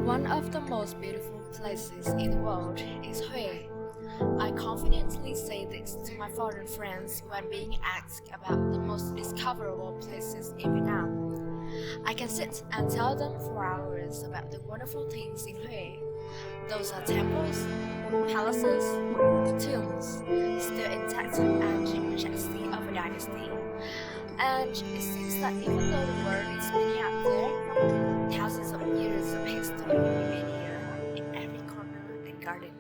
One of the most beautiful places in the world is Hue. I confidently say this to my foreign friends when being asked about the most discoverable places in Vietnam. I can sit and tell them for hours about the wonderful things in Hue. Those are temples, palaces, tombs, still intact and in majesty of a dynasty. And it seems that even though the world is spinning out there, thousands of years of history remain here in every corner and garden.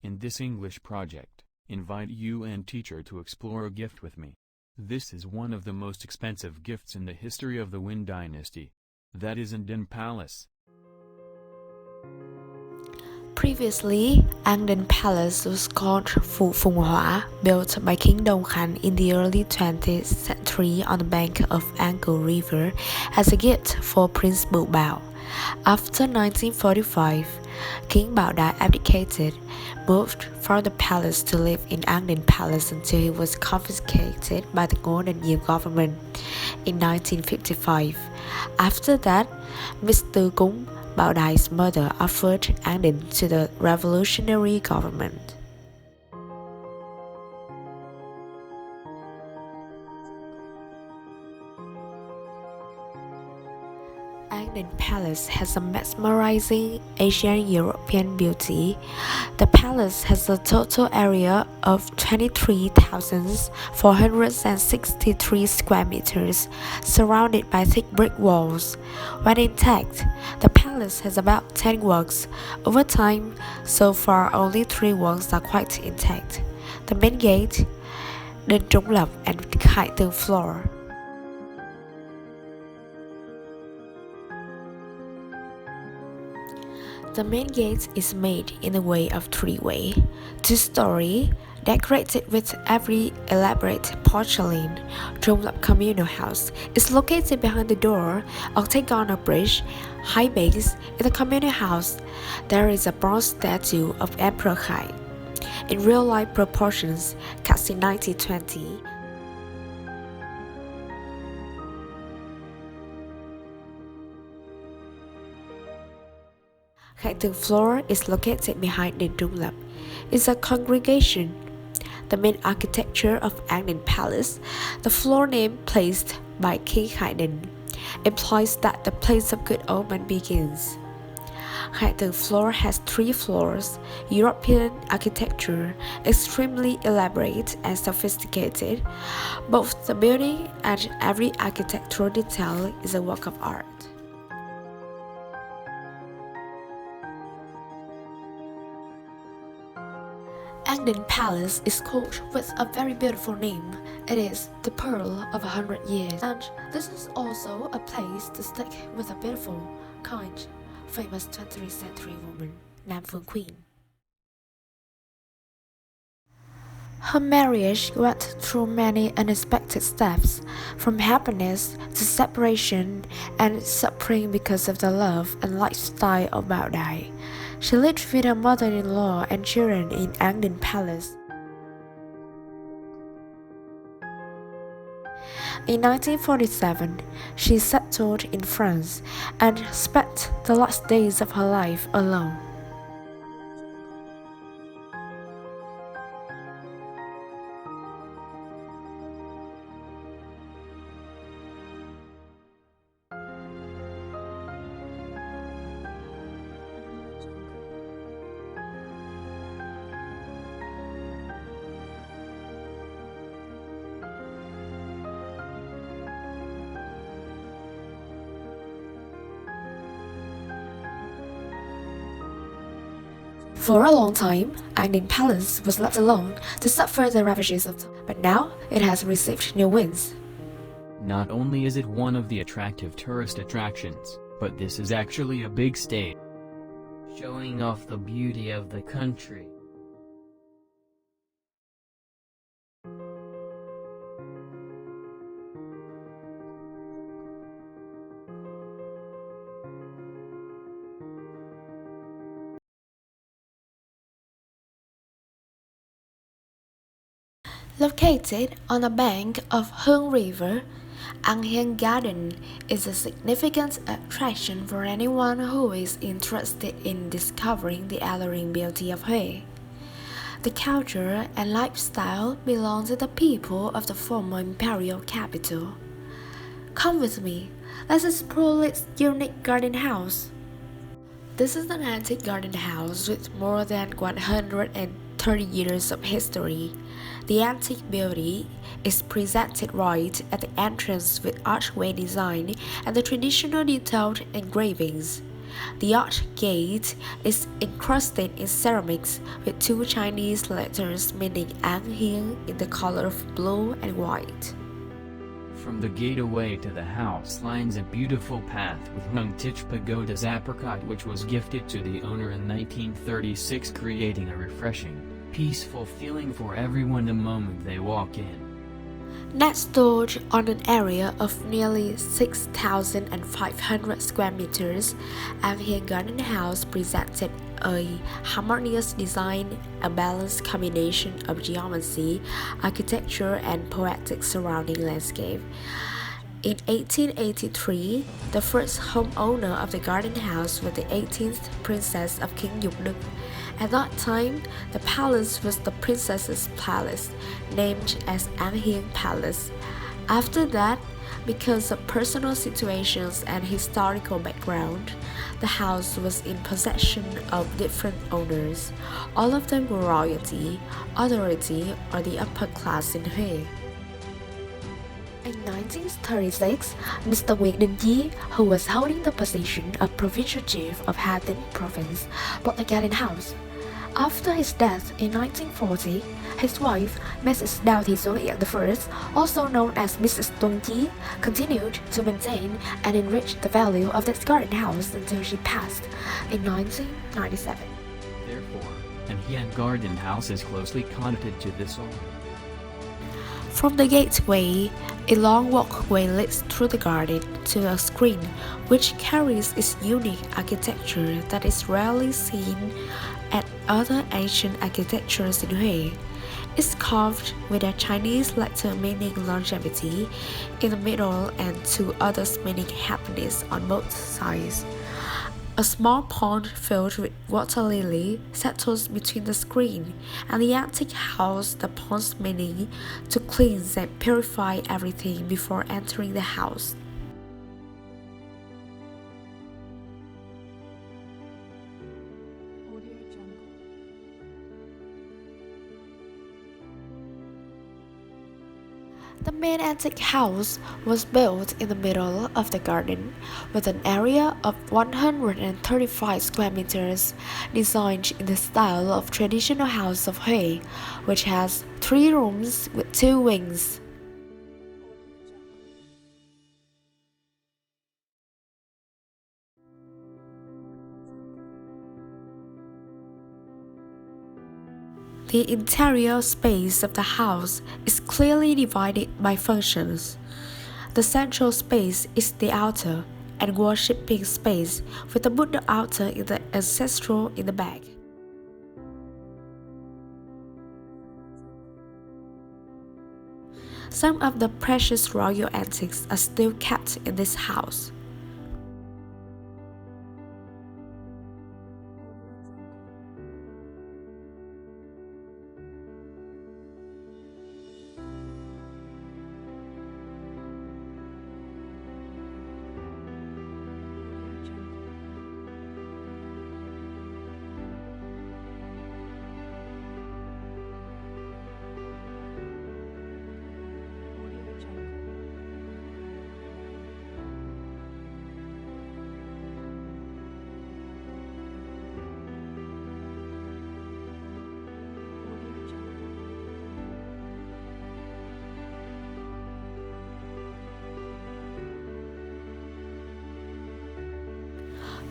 In this English project, invite you and teacher to explore a gift with me. This is one of the most expensive gifts in the history of the Nguyen dynasty. That is An Dinh Palace. Previously, An Dinh Palace was called Phu Phùng Hoa, built by King Dong Khan in the early 20th century on the bank of Angko River as a gift for Prince Bu Bao. After 1945, King Bao Dai abdicated, moved from the palace to live in An Dinh Palace until he was confiscated by the Golden Year government in 1955. After that, Mr. Kung, Bao Dai's mother, offered An Dinh to the revolutionary government. An Dinh Palace has a mesmerizing Asian European beauty. The palace has a total area of 23,463 square meters, surrounded by thick brick walls. When intact, the palace has about 10 walks. Over time, so far only 3 walks are quite intact: the main gate, Đình Trung Lập, and Khai Tường floor. The main gate is made in the way of three-way, two-story, decorated with every elaborate porcelain. Trung Lập Communal House is located behind the door, octagonal bridge, high base. In the communal house, there is a bronze statue of Emperor Khai, in real-life proportions, cast in 1920. Khai Tường floor is located behind Đình Trung Lập. It's a congregation. The main architecture of An Dinh Palace, the floor name placed by King Khai Đình, implies that the place of good omen begins. Khai Tường floor has 3 floors. European architecture, extremely elaborate and sophisticated. Both the building and every architectural detail is a work of art. An Dinh Palace is called with a very beautiful name. It is the Pearl of 100 Years, and this is also a place to stick with a beautiful, kind, famous 20th century woman, Nam Phương Queen. Her marriage went through many unexpected steps, from happiness to separation and suffering because of the love and lifestyle of Bao Dai. She lived with her mother-in-law and children in An Dinh Palace. In 1947, she settled in France and spent the last days of her life alone. For a long time, An Dinh Palace was left alone to suffer the ravages of time, but now it has received new winds. Not only is it one of the attractive tourist attractions, but this is actually a big stage, showing off the beauty of the country. Located on the bank of Hương River, An Hien Garden is a significant attraction for anyone who is interested in discovering the alluring beauty of Hue. The culture and lifestyle belong to the people of the former imperial capital. Come with me, let's explore its unique garden house. This is an antique garden house with more than 130 years of history. The antique beauty is presented right at the entrance with archway design and the traditional detailed engravings. The arch gate is encrusted in ceramics with two Chinese letters meaning An Hien in the color of blue and white. From the gateway to the house lines a beautiful path with Hung Tich Pagoda's apricot, which was gifted to the owner in 1936, creating a refreshing, peaceful feeling for everyone the moment they walk in. Next door, on an area of nearly 6,500 square meters, An Hien Garden House presented a harmonious design, a balanced combination of geometry, architecture, and poetic surrounding landscape. In 1883, the first homeowner of the garden house was the 18th Princess of King Yukduk. At that time, the palace was the Princess's Palace, named as An Hien Palace. After that, because of personal situations and historical background, the house was in possession of different owners. All of them were royalty, authority, or the upper class in Hue. In 1936, Mr. Nguyễn Đình Chi, who was holding the position of provincial chief of Hà Tĩnh province, bought the garden house. After his death in 1940, his wife, Mrs. Đào Thị Số Hiển I, also known as Mrs. Tuân Chi, continued to maintain and enrich the value of this garden house until she passed in 1997. Therefore, An Hien Garden House is closely connected to this owner. From the gateway, a long walkway leads through the garden to a screen which carries its unique architecture that is rarely seen at other ancient architectures in Hue. It's carved with a Chinese letter meaning longevity in the middle and two others meaning happiness on both sides. A small pond filled with water lily settles between the screen and the antique house, the pond's meaning to cleanse and purify everything before entering the house. The main antique house was built in the middle of the garden, with an area of 135 square meters, designed in the style of traditional house of Hue, which has 3 rooms with 2 wings. The interior space of the house is clearly divided by functions. The central space is the altar and worshipping space, with the Buddha altar in the ancestral in the back. Some of the precious royal antiques are still kept in this house.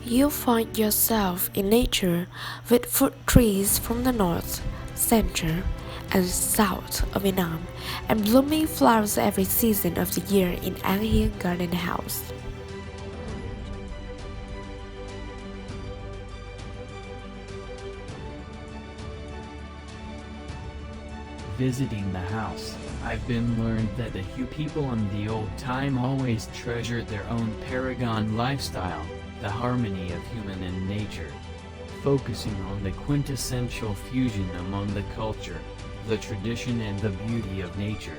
You find yourself in nature with fruit trees from the north, center, and south of Vietnam, and blooming flowers every season of the year in An Hien Garden House. Visiting the house. I've been learned that the Hu people in the old time always treasured their own paragon lifestyle, the harmony of human and nature. Focusing on the quintessential fusion among the culture, the tradition and the beauty of nature.